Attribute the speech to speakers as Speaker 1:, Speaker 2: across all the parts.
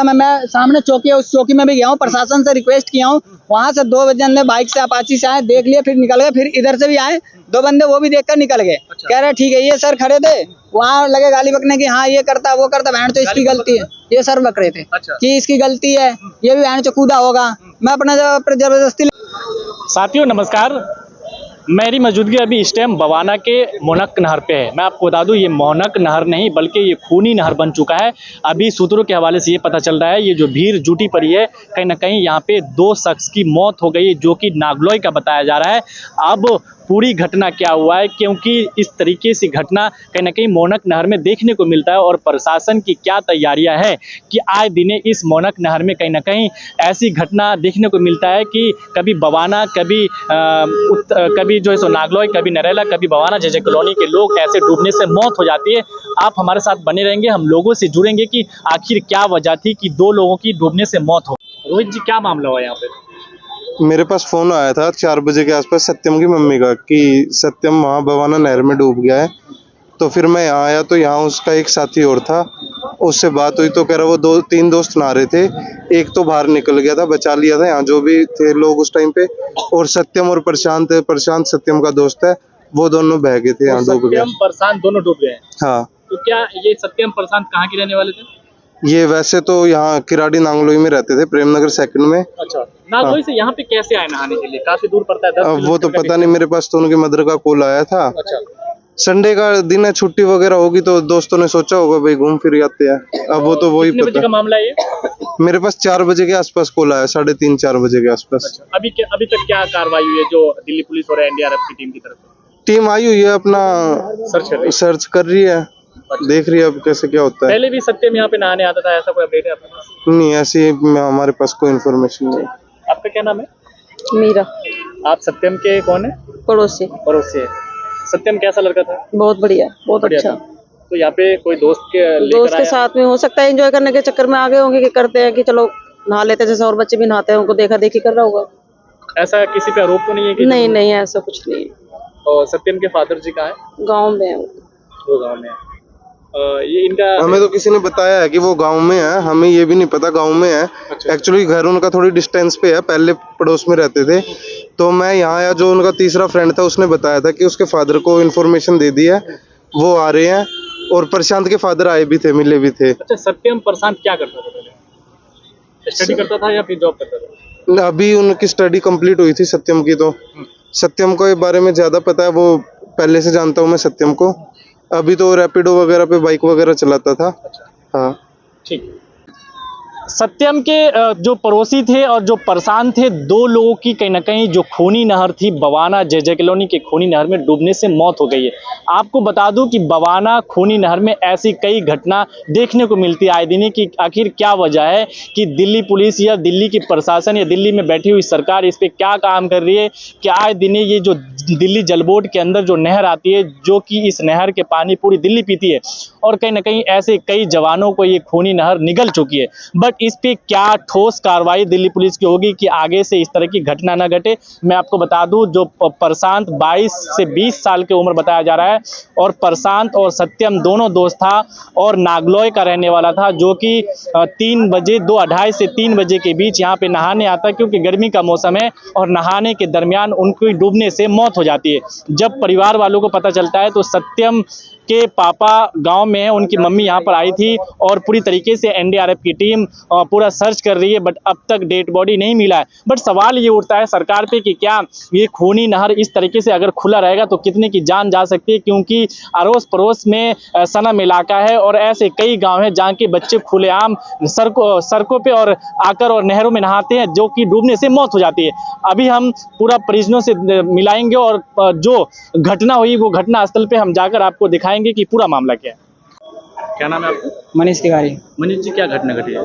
Speaker 1: रास्ता में मैं सामने चौकी है, उस चौकी में भी गया हूँ, प्रशासन से रिक्वेस्ट किया हूँ। वहाँ से 2 बंदे बाइक से अपाची से आए, देख लिए, फिर निकल गए। फिर इधर से भी आए 2 बंदे, वो भी देखकर निकल गए। कह रहे ठीक है, ये सर खड़े थे, वहाँ लगे गाली बकने की, हाँ ये करता वो करता, बहन तो इसकी गलती है। ये सर बक रहे थे कि इसकी गलती है, ये भी बहन कूदा होगा। मैं अपना जबरदस्ती।
Speaker 2: साथियों नमस्कार, मेरी मौजूदगी अभी इस टाइम बवाना के मोनक नहर पे है। मैं आपको बता दूं, ये मोनक नहर नहीं बल्कि ये खूनी नहर बन चुका है। अभी सूत्रों के हवाले से ये पता चल रहा है, ये जो भीड़ जुटी पड़ी है, कहीं ना कहीं यहाँ पे 2 शख्स की मौत हो गई है, जो कि नागलोई का बताया जा रहा है। अब पूरी घटना क्या हुआ है, क्योंकि इस तरीके से घटना कहीं ना कहीं मोनक नहर में देखने को मिलता है, और प्रशासन की क्या तैयारियां हैं कि आए दिन इस मोनक नहर में कहीं ना कहीं ऐसी घटना देखने को मिलता है कि कभी बवाना, कभी जो है सो नागलोई, कभी नरेला, कभी बवाना जेजे कॉलोनी के लोग ऐसे डूबने से मौत हो जाती है। आप हमारे साथ बने रहेंगे, हम लोगों से जुड़ेंगे कि आखिर क्या वजह थी कि 2 लोगों की डूबने से मौत हो। रोहित जी, क्या मामला हुआ यहाँ पे?
Speaker 3: मेरे पास फोन आया था 4 बजे के आसपास सत्यम की मम्मी का कि सत्यम वहाँ बवाना नहर में डूब गया है। तो फिर मैं यहाँ आया तो यहाँ उसका एक साथी और था, उससे बात हुई तो कह रहा वो 2-3 दोस्त नहा रहे थे, एक तो बाहर निकल गया था, बचा लिया था यहाँ जो भी थे लोग उस टाइम पे, और सत्यम और प्रशांत सत्यम का दोस्त है, वो दोनों बह गए थे, यहाँ डूब गए।
Speaker 2: सत्यम प्रशांत दोनों डूब गए? हाँ। तो क्या ये सत्यम प्रशांत कहाँ के रहने वाले थे?
Speaker 3: ये वैसे तो यहाँ किराड़ी नांगलोई में रहते थे, प्रेमनगर सेकंड में।
Speaker 2: अच्छा, नागलोई से यहाँ पे कैसे आए नहाने के लिए? काफी दूर पड़ता है, 10
Speaker 3: वो तो पता नहीं, मेरे पास तो उनके मदर का कॉल आया था।
Speaker 2: अच्छा,
Speaker 3: संडे का दिन है, छुट्टी वगैरह होगी तो दोस्तों ने सोचा होगा भाई घूम फिर आते हैं। अब वो तो वही
Speaker 2: कितने बजे
Speaker 3: पता
Speaker 2: का मामला है ये?
Speaker 3: मेरे पास 4 बजे के आसपास कॉल आया, 3:30-4 बजे के आसपास।
Speaker 2: अच्छा, अभी तक क्या कार्रवाई हुई है जो दिल्ली पुलिस और एनडीआरएफ की टीम की तरफ से?
Speaker 3: टीम आई हुई है, अपना सर्च कर रही है, देख रही है अब कैसे क्या होता है।
Speaker 2: पहले भी सत्यम यहाँ पे नहाने आता था, ऐसा कोई अपडेट है आपके पास?
Speaker 3: नहीं, ऐसी हमारे पास कोई इन्फॉर्मेशन नहीं।
Speaker 2: आपका क्या नाम है?
Speaker 4: मीरा।
Speaker 2: आप सत्यम के कौन है?
Speaker 4: पड़ोसी।
Speaker 2: पड़ोसी है। सत्यम कैसा लड़का था?
Speaker 4: बहुत बढ़िया, बहुत अच्छा।
Speaker 2: तो यहाँ पे कोई दोस्त के
Speaker 4: साथ में हो सकता है, एंजॉय करने के चक्कर में आ गए होंगे कि करते हैं कि चलो नहा लेते, जैसे और बच्चे भी नहाते हैं, उनको देखा देखी कर रहा होगा।
Speaker 2: ऐसा किसी पे आरोप तो नहीं है कि?
Speaker 4: नहीं, ऐसा कुछ नहीं है।
Speaker 2: और सत्यम के फादर जी कहाँ है?
Speaker 4: गाँव में है
Speaker 2: वो गाँव में है। ये इनका
Speaker 3: हमें तो किसी ने बताया है कि वो गांव में है, हमें ये भी नहीं पता गांव में है।
Speaker 2: अच्छा।
Speaker 3: एक्चुअली घर उनका थोड़ी डिस्टेंस पे है, पहले पड़ोस में रहते थे। तो मैं यहाँ आया, जो उनका तीसरा फ्रेंड था उसने बताया था कि उसके फादर को इन्फॉर्मेशन दे दी है, वो आ रहे हैं, और प्रशांत के फादर आए भी थे, मिले भी थे।
Speaker 2: अच्छा, सत्यम प्रशांत क्या करता था पहले? स्टडी करता था या फिर जॉब करता था?
Speaker 3: अभी उनकी स्टडी कंप्लीट हुई थी सत्यम की, तो सत्यम को इस बारे में ज्यादा पता है, वो पहले से जानता हूँ मैं सत्यम को। अभी तो रैपिडो वगैरह पे बाइक वगैरह चलाता था। हाँ,
Speaker 2: ठीक। सत्यम के जो पड़ोसी थे और जो प्रशांत थे, 2 लोगों की कहीं ना कहीं जो खूनी नहर थी बवाना जेजे कॉलोनी के खूनी नहर में डूबने से मौत हो गई है। आपको बता दूं कि बवाना खूनी नहर में ऐसी कई घटना देखने को मिलती है आए दिन की आखिर क्या वजह है कि दिल्ली पुलिस या दिल्ली की प्रशासन या दिल्ली में बैठी हुई सरकार इस पर क्या काम कर रही है कि आए दिन ये जो दिल्ली जल बोर्ड के अंदर जो नहर आती है, जो कि इस नहर के पानी पूरी दिल्ली पीती है, और कहीं ना कहीं ऐसे कई जवानों को ये खूनी नहर निगल चुकी है। बट इस पे क्या ठोस कार्रवाई दिल्ली पुलिस की होगी कि आगे से इस तरह की घटना न घटे? मैं आपको बता दूं, जो प्रशांत 22 से 20 साल की उम्र बताया जा रहा है, और प्रशांत और सत्यम दोनों दोस्त था, और नागलोई का रहने वाला था, जो कि 3 बजे 2:30 से 3 बजे के बीच यहाँ पे नहाने आता, क्योंकि गर्मी का मौसम है, और नहाने के दरमियान उनकी डूबने से मौत हो जाती है। जब परिवार वालों को पता चलता है तो सत्यम के पापा गांव में है, उनकी मम्मी यहां पर आई थी, और पूरी तरीके से एनडीआरएफ की टीम पूरा सर्च कर रही है, बट अब तक डेड बॉडी नहीं मिला है। बट सवाल ये उठता है सरकार पे कि क्या ये खूनी नहर इस तरीके से अगर खुला रहेगा तो कितने की जान जा सकती है, क्योंकि अड़ोस पड़ोस में सनम इलाका है, और ऐसे कई गाँव हैं जहाँ के बच्चे खुलेआम सड़कों पे और आकर और नहरों में नहाते हैं, जो कि डूबने से मौत हो जाती है। अभी हम पूरा परिजनों से मिलाएंगे, और जो घटना हुई वो घटना स्थल पे हम जाकर आपको दिखाएंगे कि पूरा मामला क्या है। क्या नाम है आपका?
Speaker 1: मनीष तिवारी।
Speaker 2: मनीष जी, क्या घटना घटी है?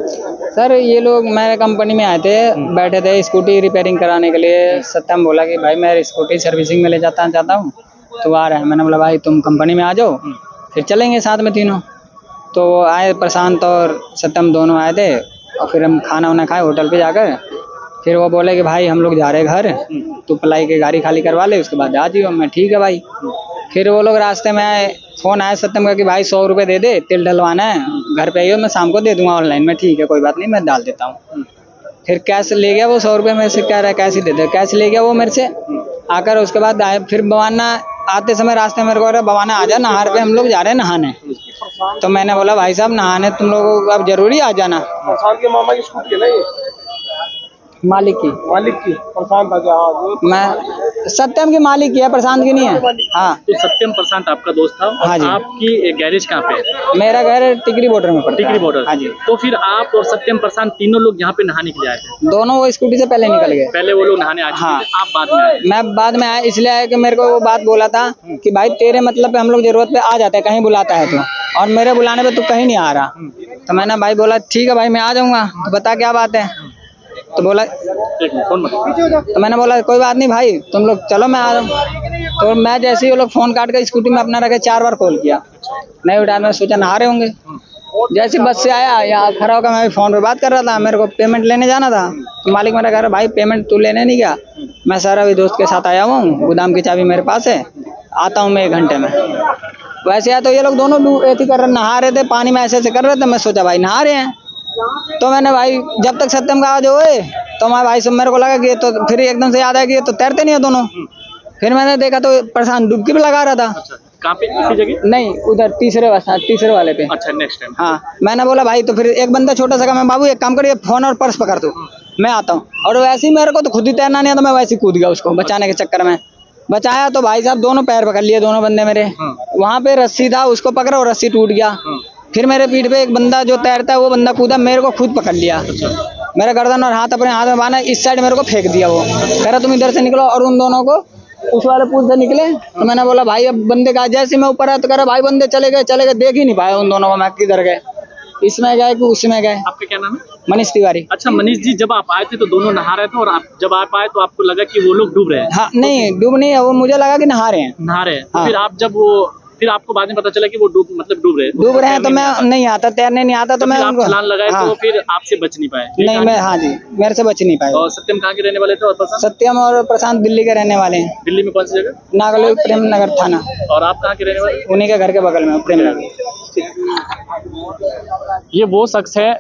Speaker 1: सर ये लोग मेरे कंपनी में आए थे, बैठे थे स्कूटी रिपेयरिंग कराने के लिए। सत्यम बोला कि भाई मैं स्कूटी सर्विसिंग में ले चाहता हूँ, तो आ रहा है। मैंने बोला भाई तुम कंपनी में आ जाओ, फिर चलेंगे साथ में तीनों। तो आए, प्रशांत और सत्यम दोनों आए थे, और फिर हम खाना वाना खाए होटल पे जाकर। फिर वो बोले कि भाई हम लोग जा रहे घर, तू पलाई की गाड़ी खाली करवा ले, उसके बाद आ जाइयो। मैं ठीक है भाई। फिर वो लोग रास्ते में आए, फ़ोन आया सत्यम का कि भाई 100 रुपये दे दे, तेल डलवाना है, घर पे आइए, मैं शाम को दे दूंगा ऑनलाइन में। ठीक है कोई बात नहीं, मैं डाल देता हूँ। फिर कैश ले गया वो 100 रुपये मेरे से, कह रहा है कैश ही दे दे। कैश ले गया वो मेरे से। आकर उसके बाद आए, फिर बवाना आते समय रास्ते में मेरे को, अरे बवाना आ जा, नहर पे हम लोग जा रहे हैं नहाने। तो मैंने बोला भाई साहब नहाने तुम लोगों को अब जरूरी आ जाना।
Speaker 5: प्रशांत के मामा की स्कूटी है ना ये,
Speaker 1: मालिक की,
Speaker 5: प्रशांत था क्या?
Speaker 1: मैं सत्यम की मालिक की है, प्रशांत की नहीं है। हाँ
Speaker 2: तो सत्यम प्रशांत आपका दोस्त था और
Speaker 1: हाँ जी।
Speaker 2: आपकी गैरेज कहाँ पे है?
Speaker 1: मेरा घर टिकरी बॉर्डर में पड़ता है।
Speaker 2: टिकरी बॉर्डर।
Speaker 1: हाँ जी।
Speaker 2: तो फिर आप और सत्यम प्रशांत तीनों लोग यहाँ पे नहाने के लिए आए थे?
Speaker 1: दोनों वो स्कूटी से पहले निकल गए।
Speaker 2: पहले वो लोग नहाने आ चुके
Speaker 1: हाँ।
Speaker 2: थे, आप बाद में आए?
Speaker 1: मैं बाद में आया, इसलिए आया कि मेरे को वो बात बोला था कि भाई तेरे मतलब पे हम लोग जरूरत पे आ जाते हैं, कहीं बुलाता है तो, और मेरे बुलाने पे तू कहीं नहीं आ रहा। तो मैंने भाई बोला ठीक है भाई मैं आ जाऊंगा, तो बता क्या बात है। तो बोला, तो मैंने बोला कोई बात नहीं भाई तुम लोग चलो मैं आ रहा हूँ। तो मैं जैसे ही वो लोग फोन काट कर स्कूटी में अपना रखे 4 बार कॉल किया, नहीं उठा। मैं सोचा नहा रहे होंगे। जैसे बस से आया यहाँ खड़ा होकर मैं फोन पे बात कर रहा था, मेरे को पेमेंट लेने जाना था। तो मालिक मेरा कह रहा भाई पेमेंट तू लेने नहीं गया? मैं सर अभी दोस्त के साथ आया हुआ हूँ, गोदाम की चाबी मेरे पास है, आता हूँ मैं 1 घंटे में। वैसे आया तो ये लोग दोनों ऐसे कर रहे, नहा रहे थे, पानी में ऐसे कर रहे थे। मैं सोचा भाई नहा रहे हैं। तो मैंने भाई जब तक सत्यम का आवाज होए तो मैं भाई सब मेरे को लगा कि ये तो, फिर एकदम से याद आया कि ये तो तैरते नहीं है दोनों। फिर मैंने देखा तो प्रशांत डुबकी भी लगा रहा था।
Speaker 2: कहाँ पे, किसी जगह?
Speaker 1: नहीं उधर तीसरे वाले पे।
Speaker 2: अच्छा नेक्स्ट टाइम।
Speaker 1: हाँ मैंने बोला भाई, तो फिर एक बंदा छोटा सा, मैं बाबू एक काम करिए फोन और पर्स पकड़ दो, मैं आता हूँ। और वैसे ही मेरे को तो खुद ही तैरना नहीं आता, मैं वैसे ही कूद गया उसको बचाने के चक्कर में। बचाया तो भाई साहब दोनों पैर पकड़ लिए दोनों बंदे मेरे। वहाँ पे रस्सी था, उसको पकड़ा और रस्सी टूट गया। फिर मेरे पीठ पे एक बंदा जो तैरता है वो बंदा कूदा, मेरे को खुद पकड़ लिया। मेरा गर्दन और हाथ अपने हाथ में बांधा, इस साइड मेरे को फेंक दिया। वो कह रहा तुम इधर से निकलो, और उन दोनों को उस वाले पुल से निकले। तो मैंने बोला भाई अब बंदे का, जैसे मैं ऊपर आया तो कह रहा भाई बंदे चले गए, देख ही नहीं पाया उन दोनों को, मैं किधर गए, इसमें गए कि उसमें गए।
Speaker 2: आपका क्या नाम है?
Speaker 1: मनीष तिवारी।
Speaker 2: अच्छा मनीष जी, जब आप आए थे तो दोनों नहा रहे थे, और आप जब आप आए तो आपको लगा कि वो लोग डूब रहे हैं?
Speaker 1: हाँ नहीं डूब नहीं है वो, मुझे लगा कि नहा रहे हैं।
Speaker 2: नहा रहे हैं। तो
Speaker 1: हाँ।
Speaker 2: फिर आप जब वो, फिर आपको बाद में पता चला कि वो डूब रहे हैं।
Speaker 1: तो मैं नहीं आता, तैरने नहीं आता, तो मैं
Speaker 2: आप
Speaker 1: उनको
Speaker 2: छलांग लगाए
Speaker 1: हाँ।
Speaker 2: तो फिर आपसे बच नहीं पाए?
Speaker 1: नहीं मैं, हाँ जी मेरे से बच नहीं पाए।
Speaker 2: और सत्यम कहाँ के रहने वाले थे? और प्रशांत?
Speaker 1: सत्यम और प्रशांत दिल्ली के रहने वाले हैं।
Speaker 2: दिल्ली में कौन सी जगह?
Speaker 1: नागलोई प्रेम नगर थाना।
Speaker 2: और आप कहाँ के रहने वाले?
Speaker 1: उन्हीं के घर के बगल में प्रेम नगर।
Speaker 2: ये वो शख्स है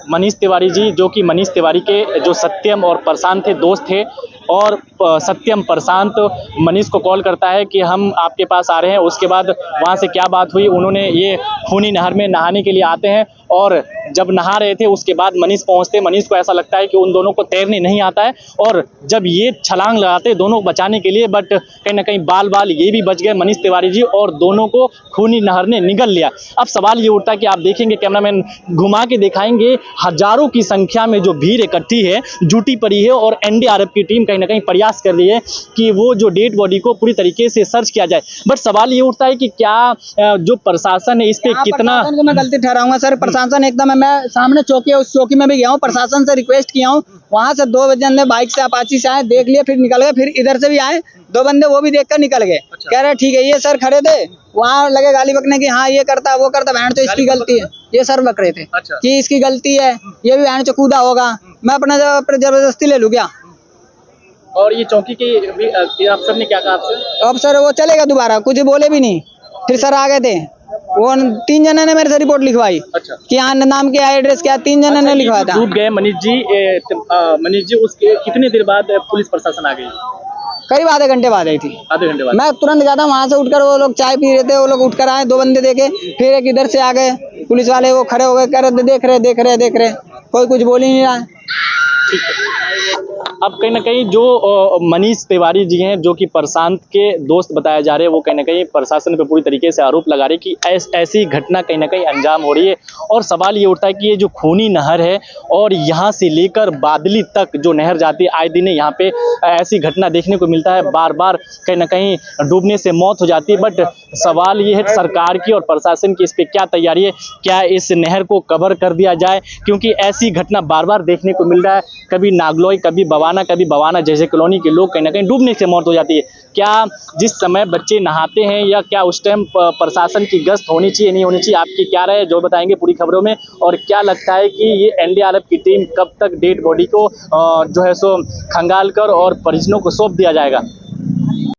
Speaker 2: मनीष तिवारी जी, जो कि मनीष तिवारी के जो सत्यम और प्रशांत थे, दोस्त थे। और सत्यम प्रशांत मनीष को कॉल करता है कि हम आपके पास आ रहे हैं। उसके बाद वहाँ से क्या बात हुई, उन्होंने ये खूनी नहर में नहाने के लिए आते हैं, और जब नहा रहे थे उसके बाद मनीष पहुँचते। मनीष को ऐसा लगता है कि उन दोनों को तैरने नहीं आता है, और जब ये छलांग लगाते दोनों को बचाने के लिए, बट कहीं ना कहीं बाल ये भी बच गए मनीष तिवारी जी, और दोनों को खूनी नहर ने निगल लिया। अब सवाल ये उठता है कि आप देखेंगे, कैमरामैन घुमा के दिखाएंगे, हजारों की संख्या में जो भीड़ इकट्ठी है, जुटी पड़ी है, और एनडीआरएफ की टीम कहीं ना कहीं प्रयास कर रही है कि वो जो डेड बॉडी को पूरी तरीके से सर्च किया जाए। बट सवाल ये उठता है कि क्या जो प्रशासन है इस पे कितना,
Speaker 1: प्रशासन को मैं गलती ठहराऊंगा सर। प्रशासन एकदम, मैं सामने चौकी है, उस चौकी में भी गया हूँ, प्रशासन से रिक्वेस्ट किया हूँ। वहाँ से 2 बंदे बाइक से अपाची से आए, देख लिए, फिर निकल गए। फिर इधर से भी आए 2 बंदे, वो भी देखकर निकल गए। कह रहे ठीक है, ये सर खड़े थे वहाँ, लगे गाली बकने की, हाँ ये करता वो करता, बहन तो इसकी गलती है। ये सर बक रहे थे कि इसकी गलती है, ये भी बहन कूदा होगा, मैं अपना जबरदस्ती ले लूँ क्या।
Speaker 2: और ये चौकी के अफसर ने क्या कहा आपसे?
Speaker 1: अब सर वो चलेगा दोबारा, कुछ बोले भी नहीं। फिर सर आ गए थे, वो 3 जने ने मेरे से रिपोर्ट लिखवाई कि हाँ नाम क्या एड्रेस क्या, 3 जने ने लिखवाया था।
Speaker 2: डूब गए मनीष जी, उसके कितने देर बाद पुलिस प्रशासन आ गई?
Speaker 1: करीब आधे घंटे बाद आई थी।
Speaker 2: आधे घंटे बाद?
Speaker 1: मैं तुरंत गया था वहाँ से उठकर, वो लोग चाय पी रहे थे, वो लोग उठकर आए, 2 बंदे देखे, फिर एक इधर से आ गए पुलिस वाले, वो खड़े हो गए, कह रहे देख रहे, कोई कुछ बोल ही नहीं रहा है।
Speaker 2: अब कहीं ना कहीं जो मनीष तिवारी जी हैं, जो कि प्रशांत के दोस्त बताए जा रहे हैं, वो कहीं ना कहीं प्रशासन पे पूरी तरीके से आरोप लगा रहे हैं कि ऐसी घटना कहीं ना कहीं अंजाम हो रही है। और सवाल ये उठता है कि ये जो खूनी नहर है, और यहाँ से लेकर बादली तक जो नहर जाती है, आए दिन यहाँ पे ऐसी घटना देखने को मिलता है, बार बार कहीं ना कहीं डूबने से मौत हो जाती है। बट सवाल ये है सरकार की और प्रशासन की, इस पर क्या तैयारी है, क्या इस नहर को कवर कर दिया जाए, क्योंकि ऐसी घटना बार बार देखने को मिल रहा है। कभी नागलोई, कभी बवाना जैसे कॉलोनी के लोग कहीं ना कहीं डूबने से मौत हो जाती है। क्या जिस समय बच्चे नहाते हैं, या क्या उस टाइम प्रशासन की गश्त होनी चाहिए, नहीं होनी चाहिए, आपकी क्या राय है, जो बताएंगे पूरी खबरों में। और क्या लगता है कि ये एनडीआरएफ की टीम कब तक डेड बॉडी को जो है सो खंगाल कर और परिजनों को सौंप दिया जाएगा?